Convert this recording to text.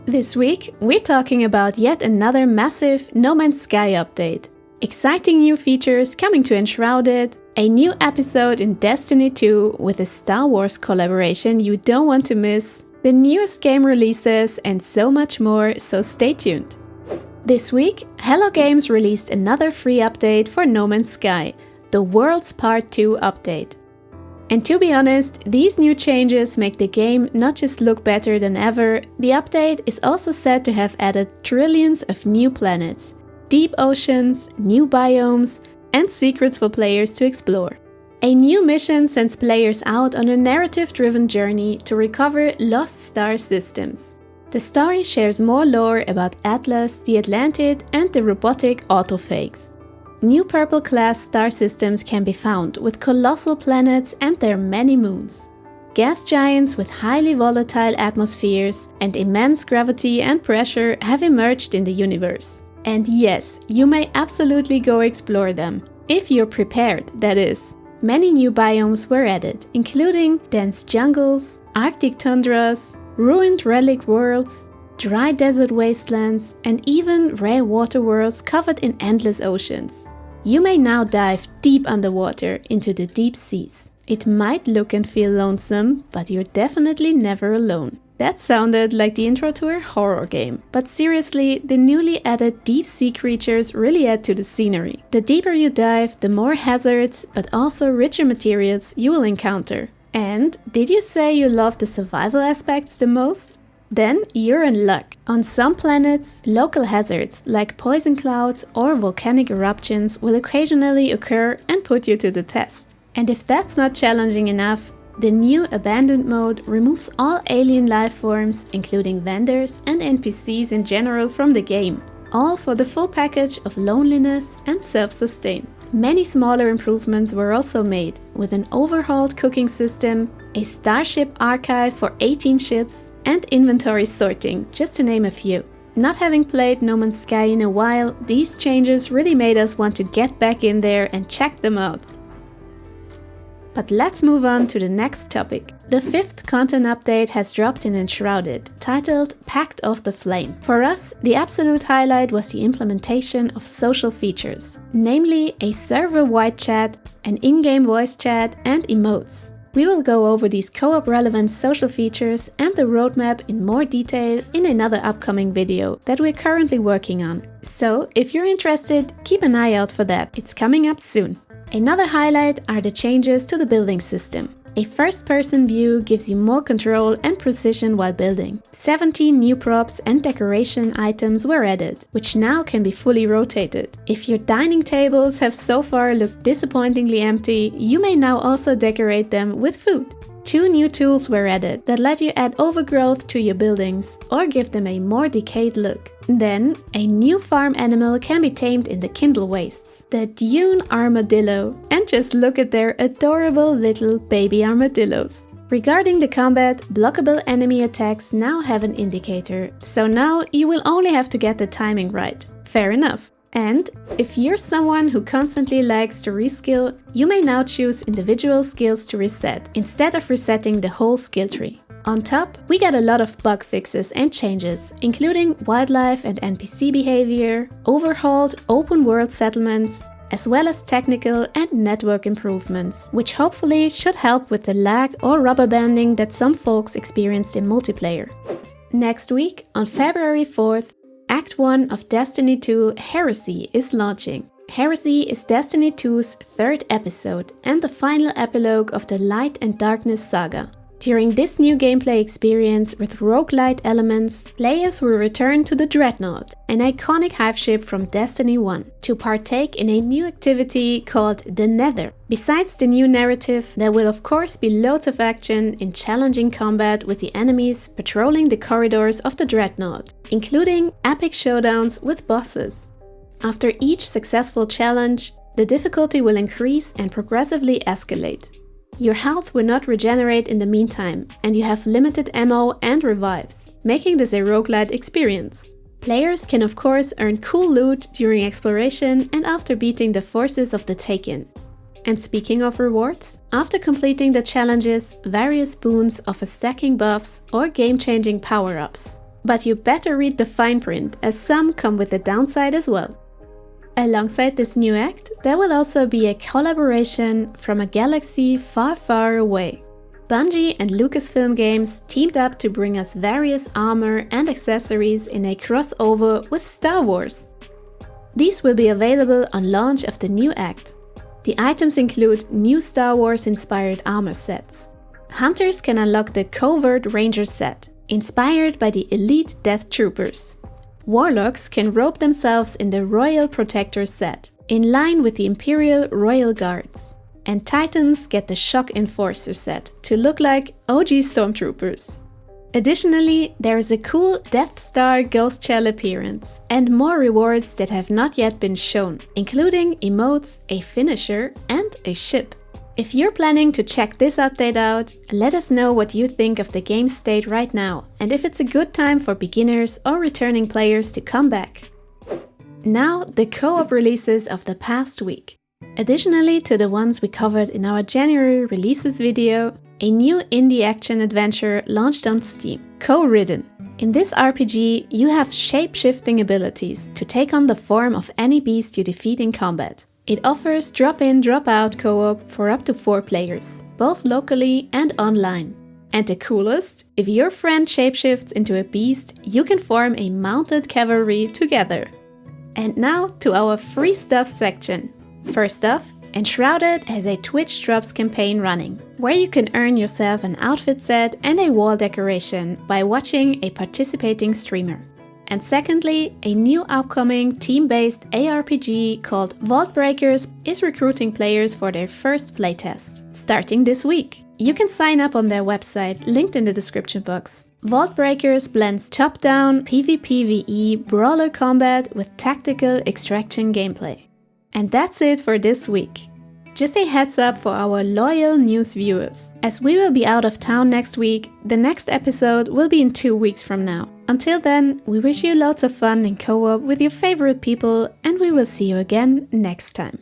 This week, we're talking about yet another massive No Man's Sky update. Exciting new features coming to Enshrouded, a new episode in Destiny 2 with a Star Wars collaboration you don't want to miss, the newest game releases, and so much more, so stay tuned. This week, Hello Games released another free update for No Man's Sky, the Worlds Part 2 update. And to be honest, these new changes make the game not just look better than ever, the update is also said to have added trillions of new planets, deep oceans, new biomes, and secrets for players to explore. A new mission sends players out on a narrative-driven journey to recover lost star systems. The story shares more lore about Atlas, the Atlantid, and the robotic autophages. New purple-class star systems can be found with colossal planets and their many moons. Gas giants with highly volatile atmospheres and immense gravity and pressure have emerged in the universe. And yes, you may absolutely go explore them. If you're prepared, that is. Many new biomes were added, including dense jungles, Arctic tundras, ruined relic worlds, dry desert wastelands, and even rare water worlds covered in endless oceans. You may now dive deep underwater into the deep seas. It might look and feel lonesome, but you're definitely never alone. That sounded like the intro to a horror game. But seriously, the newly added deep sea creatures really add to the scenery. The deeper you dive, the more hazards, but also richer materials you will encounter. And did you say you love the survival aspects the most? Then you're in luck. On some planets, local hazards like poison clouds or volcanic eruptions will occasionally occur and put you to the test. And if that's not challenging enough, the new Abandoned mode removes all alien life forms, including vendors and NPCs in general, from the game, all for the full package of loneliness and self-sustain. Many smaller improvements were also made, with an overhauled cooking system, a starship archive for 18 ships, and inventory sorting, just to name a few. Not having played No Man's Sky in a while, these changes really made us want to get back in there and check them out. But let's move on to the next topic. The 5th content update has dropped in Enshrouded, titled Pact of the Flame. For us, the absolute highlight was the implementation of social features, namely a server-wide chat, an in-game voice chat, and emotes. We will go over these co-op relevant social features and the roadmap in more detail in another upcoming video that we're currently working on. So, if you're interested, keep an eye out for that. It's coming up soon. Another highlight are the changes to the building system. A first-person view gives you more control and precision while building. 17 new props and decoration items were added, which now can be fully rotated. If your dining tables have so far looked disappointingly empty, you may now also decorate them with food. 2 new tools were added that let you add overgrowth to your buildings or give them a more decayed look. Then, a new farm animal can be tamed in the Kindle Wastes, the Dune Armadillo, and just look at their adorable little baby armadillos. Regarding the combat, blockable enemy attacks now have an indicator, so now you will only have to get the timing right. Fair enough. And if you're someone who constantly likes to reskill, you may now choose individual skills to reset, instead of resetting the whole skill tree. On top, we got a lot of bug fixes and changes, including wildlife and NPC behavior, overhauled open world settlements, as well as technical and network improvements, which hopefully should help with the lag or rubber banding that some folks experienced in multiplayer. Next week, on February 4th, Act 1 of Destiny 2 Heresy is launching. Heresy is Destiny 2's 3rd episode and the final epilogue of the Light and Darkness saga. During this new gameplay experience with roguelite elements, players will return to the Dreadnought, an iconic hive ship from Destiny 1, to partake in a new activity called the Nether. Besides the new narrative, there will of course be loads of action in challenging combat with the enemies patrolling the corridors of the Dreadnought, including epic showdowns with bosses. After each successful challenge, the difficulty will increase and progressively escalate. Your health will not regenerate in the meantime, and you have limited ammo and revives, making this a roguelite experience. Players can of course earn cool loot during exploration and after beating the forces of the Taken. And speaking of rewards, after completing the challenges, various boons offer stacking buffs or game-changing power-ups. But you better read the fine print, as some come with a downside as well. Alongside this new act, there will also be a collaboration from a galaxy far, far away. Bungie and Lucasfilm Games teamed up to bring us various armor and accessories in a crossover with Star Wars. These will be available on launch of the new act. The items include new Star Wars-inspired armor sets. Hunters can unlock the Covert Ranger set, inspired by the Elite Death Troopers. Warlocks can robe themselves in the Royal Protector set, in line with the Imperial Royal Guards. And Titans get the Shock Enforcer set to look like OG Stormtroopers. Additionally, there is a cool Death Star Ghost Shell appearance and more rewards that have not yet been shown, including emotes, a finisher, and a ship. If you're planning to check this update out, let us know what you think of the game's state right now and if it's a good time for beginners or returning players to come back. Now, the co-op releases of the past week. Additionally to the ones we covered in our January releases video, a new indie action adventure launched on Steam, Co-Ridden. In this RPG, you have shape-shifting abilities to take on the form of any beast you defeat in combat. It offers drop-in, drop-out co-op for up to 4 players, both locally and online. And the coolest, if your friend shapeshifts into a beast, you can form a mounted cavalry together. And now to our free stuff section. First off, Enshrouded has a Twitch Drops campaign running, where you can earn yourself an outfit set and a wall decoration by watching a participating streamer. And secondly, a new upcoming team-based ARPG called Vault Breakers is recruiting players for their first playtest, starting this week. You can sign up on their website, linked in the description box. Vault Breakers blends top-down PvPvE brawler combat with tactical extraction gameplay. And that's it for this week. Just a heads up for our loyal news viewers. As we will be out of town next week, the next episode will be in 2 weeks from now. Until then, we wish you lots of fun in co-op with your favorite people, and we will see you again next time.